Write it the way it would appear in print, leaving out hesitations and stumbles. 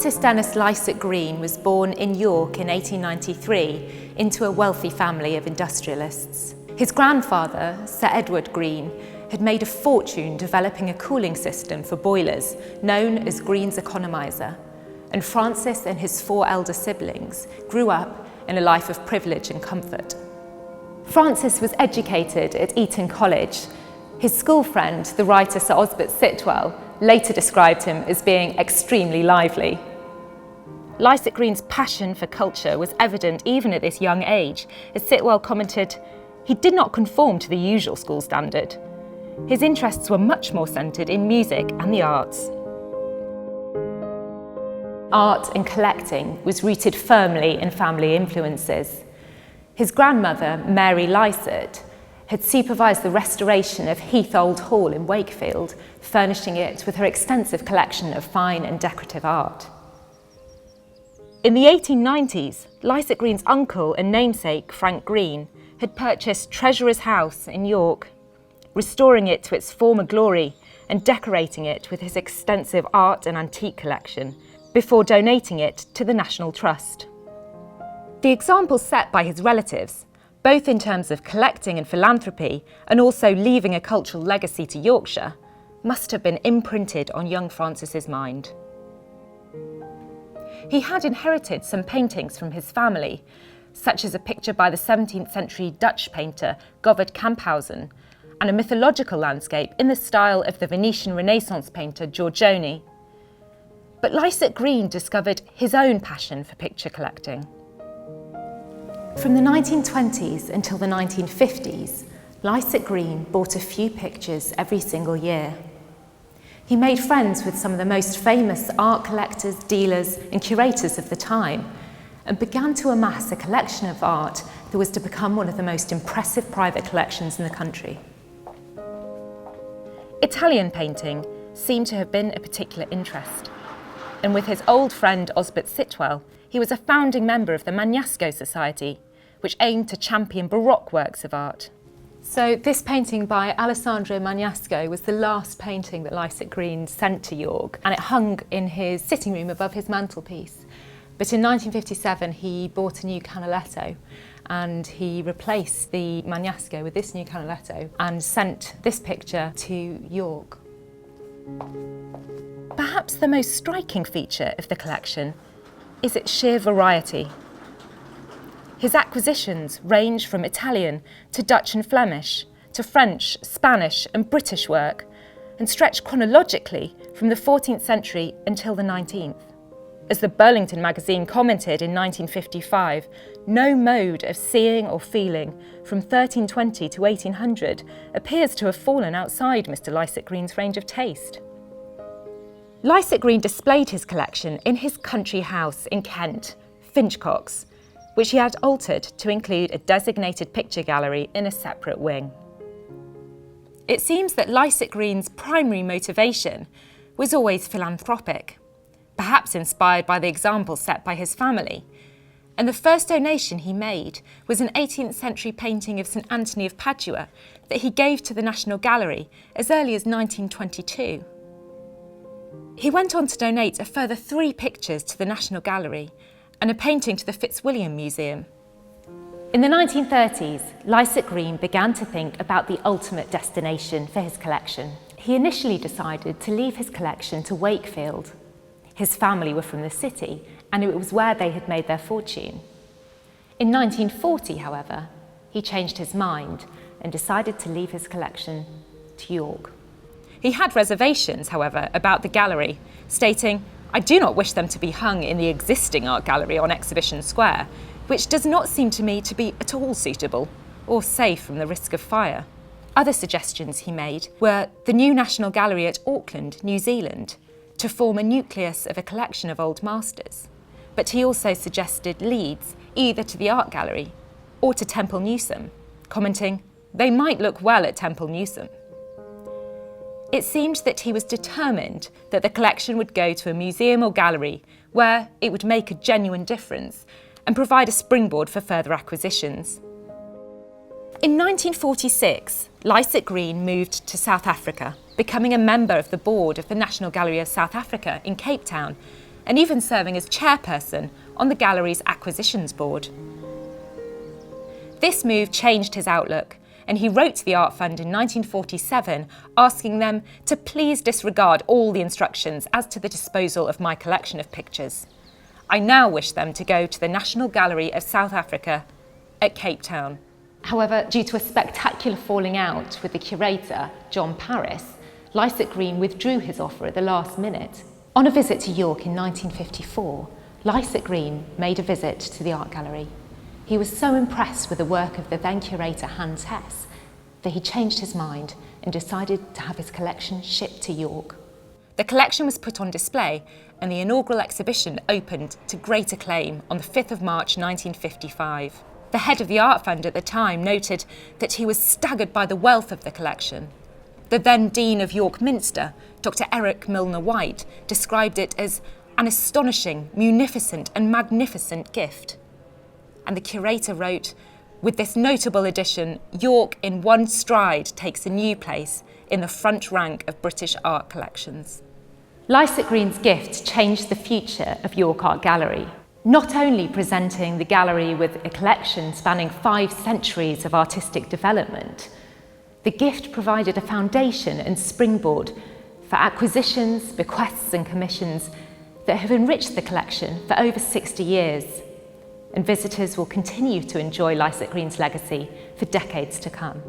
Francis Dennis Lycett Green was born in York in 1893 into a wealthy family of industrialists. His grandfather, Sir Edward Green, had made a fortune developing a cooling system for boilers known as Green's economiser, and Francis and his 4 elder siblings grew up in a life of privilege and comfort. Francis was educated at Eton College. His school friend, the writer Sir Osbert Sitwell, later described him as being extremely lively. Lycett Green's passion for culture was evident even at this young age, as Sitwell commented, "He did not conform to the usual school standard. His interests were much more centred in music and the arts." Art and collecting was rooted firmly in family influences. His grandmother, Mary Lycett, had supervised the restoration of Heath Old Hall in Wakefield, furnishing it with her extensive collection of fine and decorative art. In the 1890s, Lycett Green's uncle and namesake, Frank Green, had purchased Treasurer's House in York, restoring it to its former glory and decorating it with his extensive art and antique collection, before donating it to the National Trust. The example set by his relatives, both in terms of collecting and philanthropy and also leaving a cultural legacy to Yorkshire, must have been imprinted on young Francis's mind. He had inherited some paintings from his family, such as a picture by the 17th century Dutch painter Govert Camphausen and a mythological landscape in the style of the Venetian Renaissance painter Giorgione. But Lycett Green discovered his own passion for picture collecting. From the 1920s until the 1950s, Lycett Green bought a few pictures every single year. He made friends with some of the most famous art collectors, dealers, and curators of the time, and began to amass a collection of art that was to become one of the most impressive private collections in the country. Italian painting seemed to have been a particular interest, and with his old friend Osbert Sitwell, he was a founding member of the Magnasco Society, which aimed to champion Baroque works of art. So this painting by Alessandro Magnasco was the last painting that Lycett Green sent to York, and it hung in his sitting room above his mantelpiece. But in 1957 he bought a new Canaletto, and he replaced the Magnasco with this new Canaletto and sent this picture to York. Perhaps the most striking feature of the collection is its sheer variety. His acquisitions range from Italian to Dutch and Flemish, to French, Spanish and British work, and stretch chronologically from the 14th century until the 19th. As the Burlington magazine commented in 1955, no mode of seeing or feeling from 1320 to 1800 appears to have fallen outside Mr. Lycett Green's range of taste. Lycett Green displayed his collection in his country house in Kent, Finchcocks, which he had altered to include a designated picture gallery in a separate wing. It seems that Lycett Green's primary motivation was always philanthropic, perhaps inspired by the example set by his family, and the first donation he made was an 18th century painting of St Anthony of Padua that he gave to the National Gallery as early as 1922. He went on to donate a further 3 pictures to the National Gallery and a painting to the Fitzwilliam Museum. In the 1930s, Lycett Green began to think about the ultimate destination for his collection. He initially decided to leave his collection to Wakefield. His family were from the city, and it was where they had made their fortune. In 1940, however, he changed his mind and decided to leave his collection to York. He had reservations, however, about the gallery, stating, "I do not wish them to be hung in the existing art gallery on Exhibition Square, which does not seem to me to be at all suitable or safe from the risk of fire." Other suggestions he made were the new National Gallery at Auckland, New Zealand, to form a nucleus of a collection of old masters. But he also suggested Leeds, either to the art gallery or to Temple Newsam, commenting, "They might look well at Temple Newsam." It seemed that he was determined that the collection would go to a museum or gallery where it would make a genuine difference and provide a springboard for further acquisitions. In 1946, Lycett Green moved to South Africa, becoming a member of the board of the National Gallery of South Africa in Cape Town and even serving as chairperson on the gallery's acquisitions board. This move changed his outlook, and he wrote to the Art Fund in 1947 asking them to please disregard all the instructions as to the disposal of my collection of pictures. I now wish them to go to the National Gallery of South Africa at Cape Town. However, due to a spectacular falling out with the curator, John Paris, Lycett Green withdrew his offer at the last minute. On a visit to York in 1954, Lycett Green made a visit to the art gallery. He was so impressed with the work of the then curator Hans Hess that he changed his mind and decided to have his collection shipped to York. The collection was put on display and the inaugural exhibition opened to great acclaim on the 5th of March 1955. The head of the Art Fund at the time noted that he was staggered by the wealth of the collection. The then Dean of York Minster, Dr. Eric Milner White, described it as an astonishing, munificent and magnificent gift. And the curator wrote, "With this notable addition, York in one stride takes a new place in the front rank of British art collections." Lycett Green's gift changed the future of York Art Gallery, not only presenting the gallery with a collection spanning 5 centuries of artistic development. The gift provided a foundation and springboard for acquisitions, bequests and commissions that have enriched the collection for over 60 years. And visitors will continue to enjoy Lycett Green's legacy for decades to come.